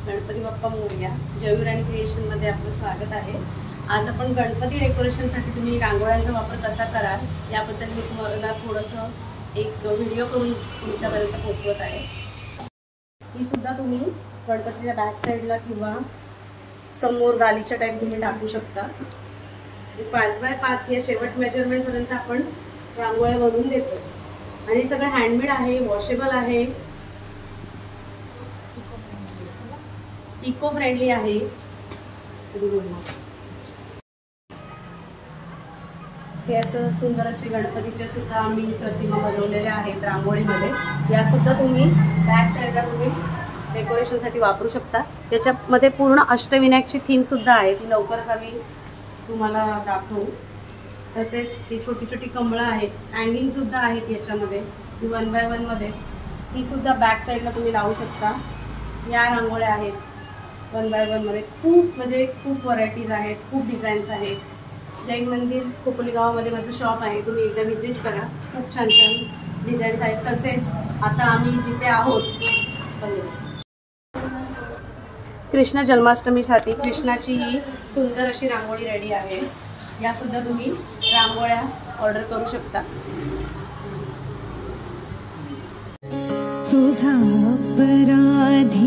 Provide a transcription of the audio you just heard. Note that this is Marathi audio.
गणपती बाप्पा मोरया. जयूर आणि क्रिएशनमध्ये आपलं स्वागत आहे. आज आपण गणपती डेकोरेशनसाठी तुम्ही रांगोळ्यांचा वापर कसा कराल याबद्दल मी तुम्हाला थोडंसं एक व्हिडिओ करून तुमच्यापर्यंत पोहोचवत आहे. ही सुद्धा तुम्ही गणपतीच्या बॅक साईडला किंवा समोर गालीच्या टाईप तुम्ही टाकू शकता. 5x5 या शेवट मेजरमेंटपर्यंत आपण रांगोळ्या बनवून देतो आणि सगळं हँडमेड आहे, वॉशेबल आहे, इको फ्रेंडली आहे. हे असं सुंदर असे गणपतीचे सुद्धा आम्ही प्रतिमा बनवलेल्या आहेत रांगोळीमध्ये. या सुद्धा तुम्ही बॅक साईडला तुम्ही डेकोरेशनसाठी वापरू शकता. त्याच्यामध्ये पूर्ण अष्टविनायकची थीम सुद्धा आहे, ती लवकरच आम्ही तुम्हाला दाखवू. तसेच ती छोटी छोटी कमळं आहेत, हँगिंग सुद्धा आहेत याच्यामध्ये. 1x1 मध्ये ती सुद्धा बॅक साईडला तुम्ही लावू शकता. या रांगोळ्या आहेत 1x1 मध्ये. खूप व्हरायटीज आहेत, खूप डिझाईन्स आहेत. जैन मंदिर खोपोली गावामध्ये माझं शॉप आहे, तुम्ही एकदा व्हिजिट करा. खूप छान छान डिझाईन्स आहेत. तसेच आता आम्ही जिथे आहोत कृष्ण जन्माष्टमीसाठी कृष्णाची ही सुंदर अशी रांगोळी रेडी आहे. यासुद्धा तुम्ही रांगोळ्या ऑर्डर करू शकता. तुझा अपराधी